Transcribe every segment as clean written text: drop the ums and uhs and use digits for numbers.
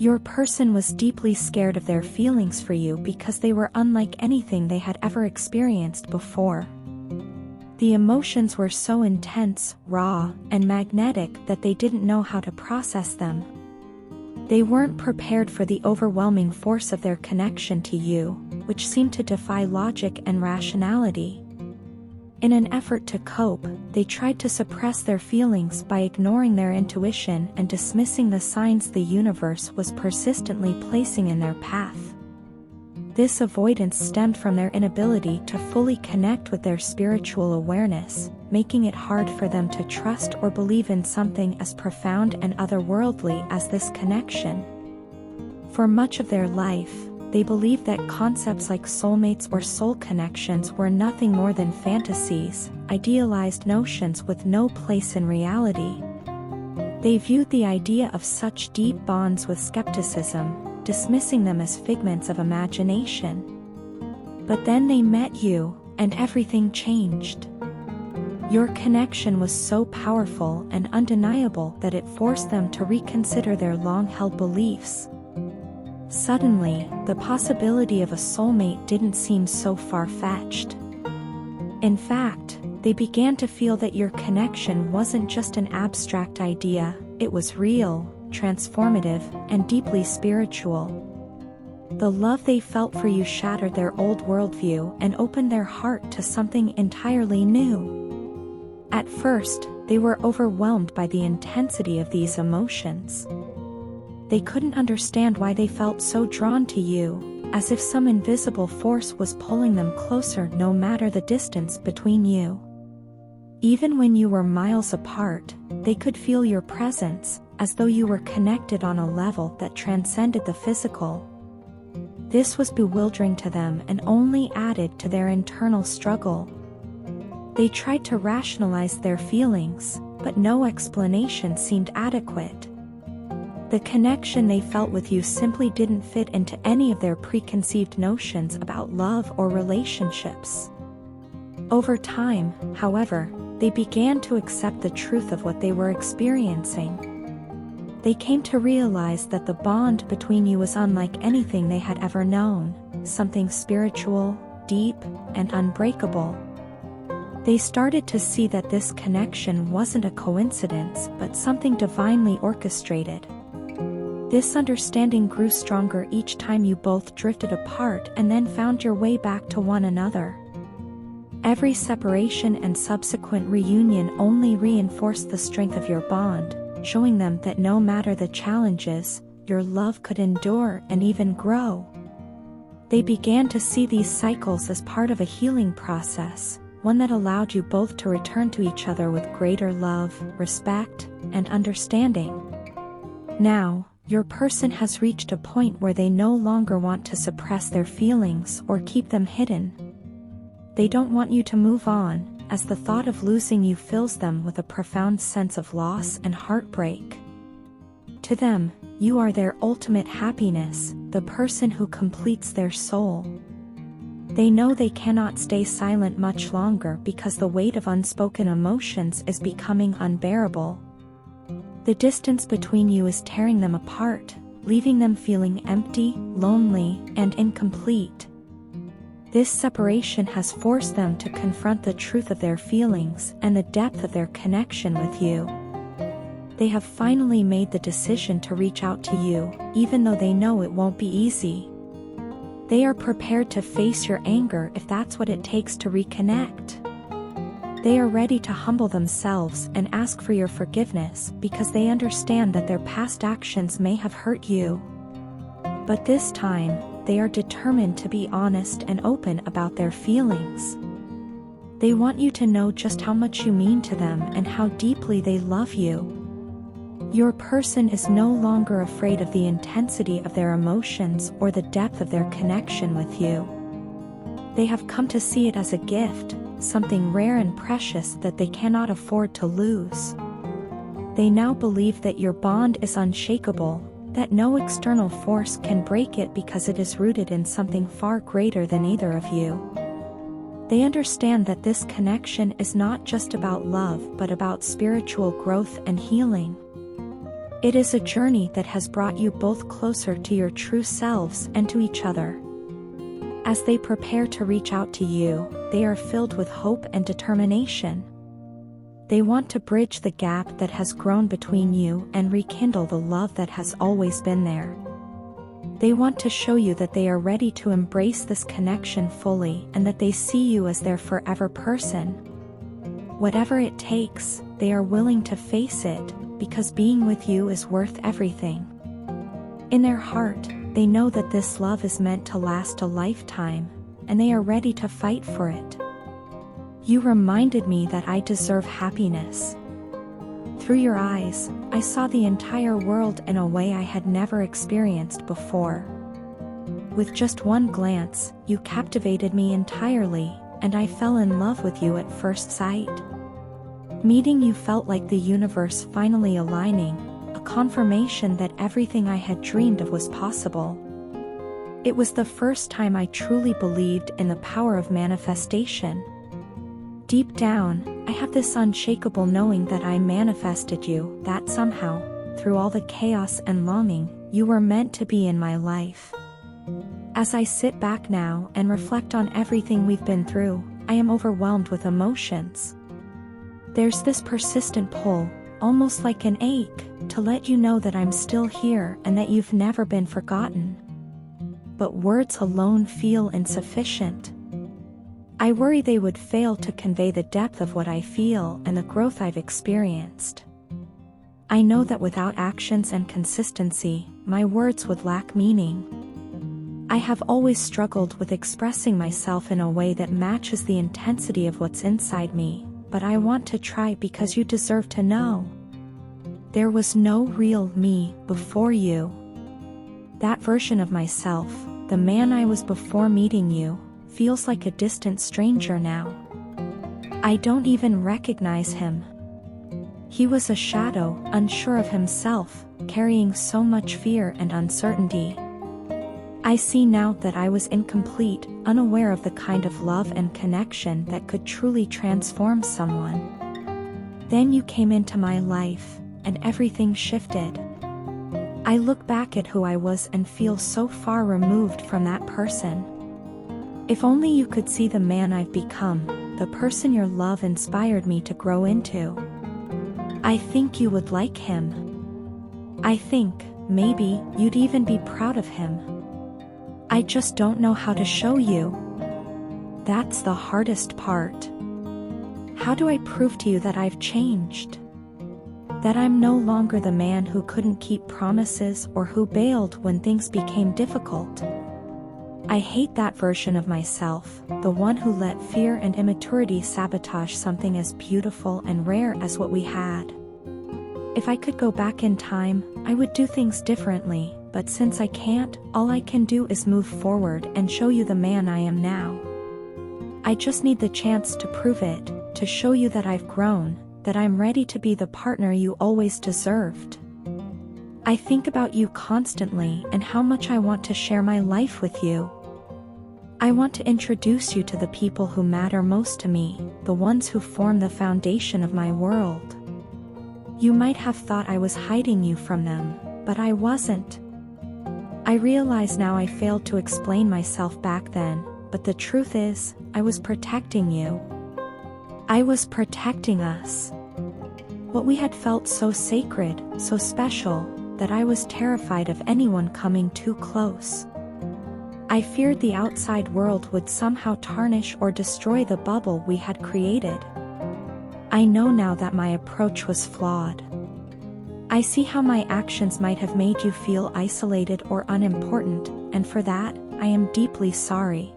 Your person was deeply scared of their feelings for you because they were unlike anything they had ever experienced before. The emotions were so intense, raw, and magnetic that they didn't know how to process them. They weren't prepared for the overwhelming force of their connection to you, which seemed to defy logic and rationality. In an effort to cope, they tried to suppress their feelings by ignoring their intuition and dismissing the signs the universe was persistently placing in their path. This avoidance stemmed from their inability to fully connect with their spiritual awareness, making it hard for them to trust or believe in something as profound and otherworldly as this connection. For much of their life, they believed that concepts like soulmates or soul connections were nothing more than fantasies, idealized notions with no place in reality. They viewed the idea of such deep bonds with skepticism, dismissing them as figments of imagination. But then they met you, and everything changed. Your connection was so powerful and undeniable that it forced them to reconsider their long-held beliefs. Suddenly, the possibility of a soulmate didn't seem so far-fetched. In fact, they began to feel that your connection wasn't just an abstract idea, it was real, transformative, and deeply spiritual. The love they felt for you shattered their old worldview and opened their heart to something entirely new. At first, they were overwhelmed by the intensity of these emotions. They couldn't understand why they felt so drawn to you, as if some invisible force was pulling them closer no matter the distance between you. Even when you were miles apart, they could feel your presence, as though you were connected on a level that transcended the physical. This was bewildering to them and only added to their internal struggle. They tried to rationalize their feelings, but no explanation seemed adequate. The connection they felt with you simply didn't fit into any of their preconceived notions about love or relationships. Over time, however, they began to accept the truth of what they were experiencing. They came to realize that the bond between you was unlike anything they had ever known, something spiritual, deep, and unbreakable. They started to see that this connection wasn't a coincidence but something divinely orchestrated. This understanding grew stronger each time you both drifted apart and then found your way back to one another. Every separation and subsequent reunion only reinforced the strength of your bond, showing them that no matter the challenges, your love could endure and even grow. They began to see these cycles as part of a healing process, one that allowed you both to return to each other with greater love, respect, and understanding. Now, your person has reached a point where they no longer want to suppress their feelings or keep them hidden. They don't want you to move on, as the thought of losing you fills them with a profound sense of loss and heartbreak. To them, you are their ultimate happiness, the person who completes their soul. They know they cannot stay silent much longer because the weight of unspoken emotions is becoming unbearable. The distance between you is tearing them apart, leaving them feeling empty, lonely, and incomplete. This separation has forced them to confront the truth of their feelings and the depth of their connection with you. They have finally made the decision to reach out to you, even though they know it won't be easy. They are prepared to face your anger if that's what it takes to reconnect. They are ready to humble themselves and ask for your forgiveness because they understand that their past actions may have hurt you. But this time, they are determined to be honest and open about their feelings. They want you to know just how much you mean to them and how deeply they love you. Your person is no longer afraid of the intensity of their emotions or the depth of their connection with you. They have come to see it as a gift, something rare and precious that they cannot afford to lose. They now believe that your bond is unshakable, that no external force can break it because it is rooted in something far greater than either of you. They understand that this connection is not just about love but about spiritual growth and healing. It is a journey that has brought you both closer to your true selves and to each other. As they prepare to reach out to you, they are filled with hope and determination. They want to bridge the gap that has grown between you and rekindle the love that has always been there. They want to show you that they are ready to embrace this connection fully and that they see you as their forever person. Whatever it takes, they are willing to face it, because being with you is worth everything. In their heart, they know that this love is meant to last a lifetime, and they are ready to fight for it. You reminded me that I deserve happiness. Through your eyes, I saw the entire world in a way I had never experienced before. With just one glance, you captivated me entirely, and I fell in love with you at first sight. Meeting you felt like the universe finally aligning, a confirmation that everything I had dreamed of was possible. It was the first time I truly believed in the power of manifestation. Deep down, I have this unshakable knowing that I manifested you, that somehow, through all the chaos and longing, you were meant to be in my life. As I sit back now and reflect on everything we've been through, I am overwhelmed with emotions. There's this persistent pull, almost like an ache, to let you know that I'm still here and that you've never been forgotten. But words alone feel insufficient. I worry they would fail to convey the depth of what I feel and the growth I've experienced. I know that without actions and consistency, my words would lack meaning. I have always struggled with expressing myself in a way that matches the intensity of what's inside me, but I want to try because you deserve to know. There was no real me before you. That version of myself, the man I was before meeting you, feels like a distant stranger now. I don't even recognize him. He was a shadow, unsure of himself, carrying so much fear and uncertainty. I see now that I was incomplete, unaware of the kind of love and connection that could truly transform someone. Then you came into my life, and everything shifted. I look back at who I was and feel so far removed from that person. If only you could see the man I've become, the person your love inspired me to grow into. I think you would like him. I think, maybe, you'd even be proud of him. I just don't know how to show you. That's the hardest part. How do I prove to you that I've changed? That I'm no longer the man who couldn't keep promises or who bailed when things became difficult? I hate that version of myself, the one who let fear and immaturity sabotage something as beautiful and rare as what we had. If I could go back in time, I would do things differently, but since I can't, all I can do is move forward and show you the man I am now. I just need the chance to prove it, to show you that I've grown, that I'm ready to be the partner you always deserved. I think about you constantly and how much I want to share my life with you. I want to introduce you to the people who matter most to me, the ones who form the foundation of my world. You might have thought I was hiding you from them, but I wasn't. I realize now I failed to explain myself back then, but the truth is, I was protecting you. I was protecting us. What we had felt so sacred, so special, that I was terrified of anyone coming too close. I feared the outside world would somehow tarnish or destroy the bubble we had created. I know now that my approach was flawed. I see how my actions might have made you feel isolated or unimportant, and for that, I am deeply sorry.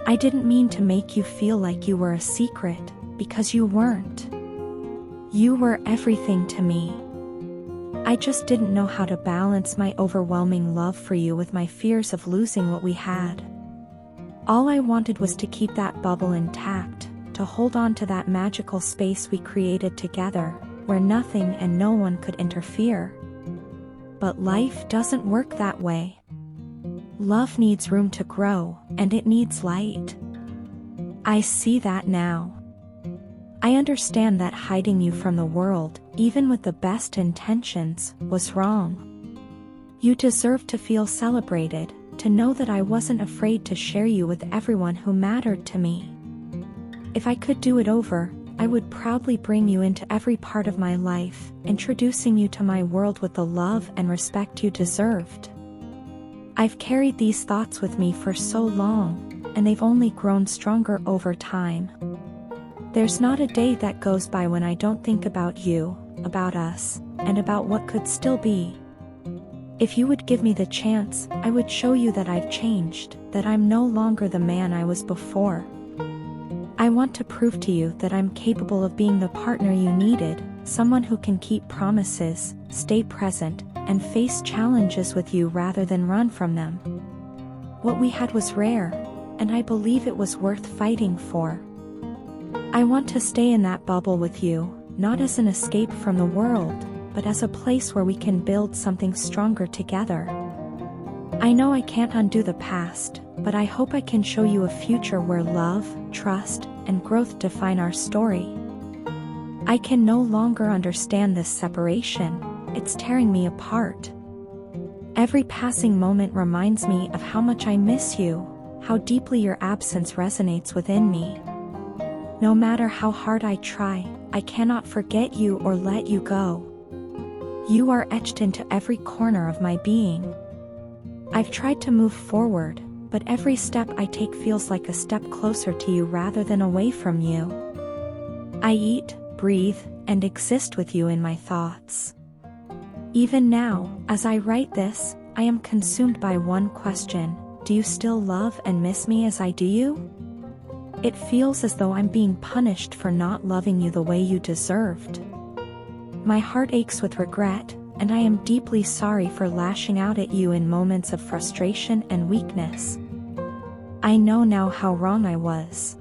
I didn't mean to make you feel like you were a secret, because you weren't. You were everything to me. I just didn't know how to balance my overwhelming love for you with my fears of losing what we had. All I wanted was to keep that bubble intact, to hold on to that magical space we created together, where nothing and no one could interfere. But life doesn't work that way. Love needs room to grow, and it needs light. I see that now. I understand that hiding you from the world, even with the best intentions, was wrong. You deserve to feel celebrated, to know that I wasn't afraid to share you with everyone who mattered to me. If I could do it over, I would proudly bring you into every part of my life, introducing you to my world with the love and respect you deserved. I've carried these thoughts with me for so long, and they've only grown stronger over time. There's not a day that goes by when I don't think about you, about us, and about what could still be. If you would give me the chance, I would show you that I've changed, that I'm no longer the man I was before. I want to prove to you that I'm capable of being the partner you needed, someone who can keep promises, stay present, and face challenges with you rather than run from them. What we had was rare, and I believe it was worth fighting for. I want to stay in that bubble with you, not as an escape from the world, but as a place where we can build something stronger together. I know I can't undo the past, but I hope I can show you a future where love, trust, and growth define our story. I can no longer understand this separation, it's tearing me apart. Every passing moment reminds me of how much I miss you, how deeply your absence resonates within me. No matter how hard I try, I cannot forget you or let you go. You are etched into every corner of my being. I've tried to move forward, but every step I take feels like a step closer to you rather than away from you. I eat, breathe, and exist with you in my thoughts. Even now, as I write this, I am consumed by one question: do you still love and miss me as I do you? It feels as though I'm being punished for not loving you the way you deserved. My heart aches with regret, and I am deeply sorry for lashing out at you in moments of frustration and weakness. I know now how wrong I was.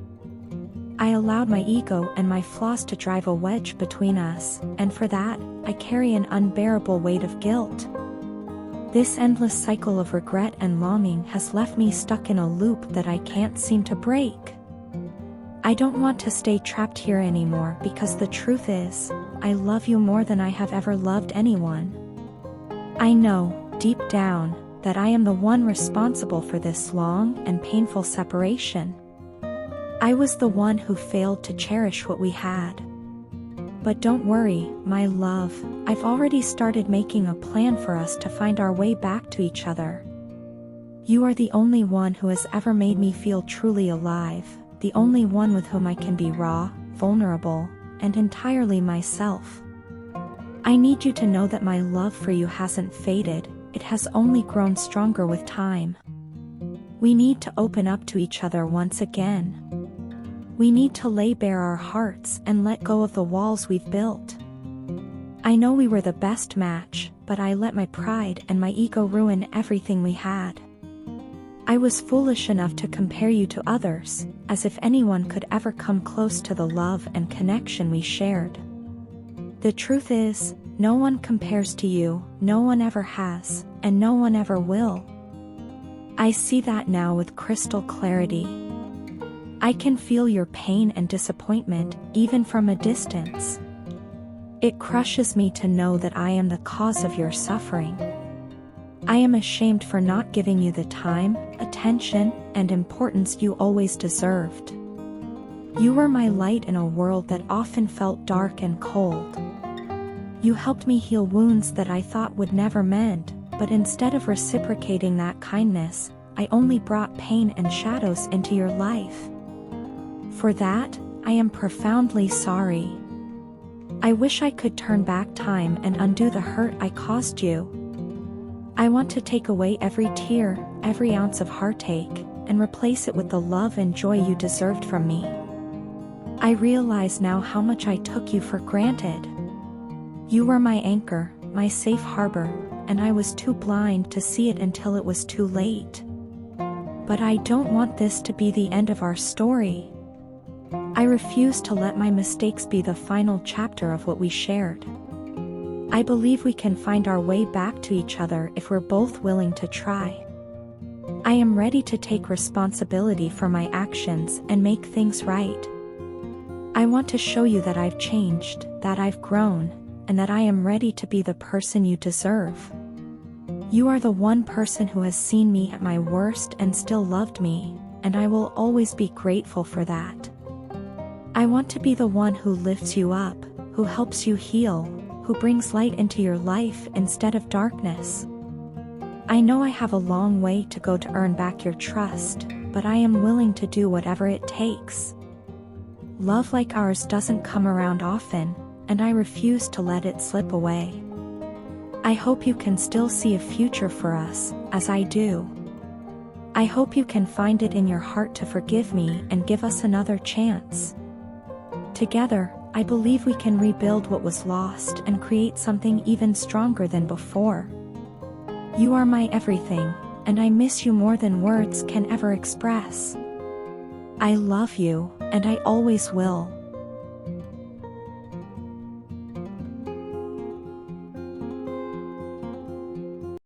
I allowed my ego and my flaws to drive a wedge between us, and for that, I carry an unbearable weight of guilt. This endless cycle of regret and longing has left me stuck in a loop that I can't seem to break. I don't want to stay trapped here anymore because the truth is, I love you more than I have ever loved anyone. I know, deep down, that I am the one responsible for this long and painful separation. I was the one who failed to cherish what we had. But don't worry, my love, I've already started making a plan for us to find our way back to each other. You are the only one who has ever made me feel truly alive, the only one with whom I can be raw, vulnerable, and entirely myself. I need you to know that my love for you hasn't faded, it has only grown stronger with time. We need to open up to each other once again. We need to lay bare our hearts and let go of the walls we've built. I know we were the best match, but I let my pride and my ego ruin everything we had. I was foolish enough to compare you to others, as if anyone could ever come close to the love and connection we shared. The truth is, no one compares to you, no one ever has, and no one ever will. I see that now with crystal clarity. I can feel your pain and disappointment, even from a distance. It crushes me to know that I am the cause of your suffering. I am ashamed for not giving you the time, attention, and importance you always deserved. You were my light in a world that often felt dark and cold. You helped me heal wounds that I thought would never mend, but instead of reciprocating that kindness, I only brought pain and shadows into your life. For that, I am profoundly sorry. I wish I could turn back time and undo the hurt I caused you. I want to take away every tear, every ounce of heartache, and replace it with the love and joy you deserved from me. I realize now how much I took you for granted. You were my anchor, my safe harbor, and I was too blind to see it until it was too late. But I don't want this to be the end of our story. I refuse to let my mistakes be the final chapter of what we shared. I believe we can find our way back to each other if we're both willing to try. I am ready to take responsibility for my actions and make things right. I want to show you that I've changed, that I've grown, and that I am ready to be the person you deserve. You are the one person who has seen me at my worst and still loved me, and I will always be grateful for that. I want to be the one who lifts you up, who helps you heal, who brings light into your life instead of darkness. I know I have a long way to go to earn back your trust, but I am willing to do whatever it takes. Love like ours doesn't come around often, and I refuse to let it slip away. I hope you can still see a future for us, as I do. I hope you can find it in your heart to forgive me and give us another chance. Together, I believe we can rebuild what was lost and create something even stronger than before. You are my everything, and I miss you more than words can ever express. I love you, and I always will.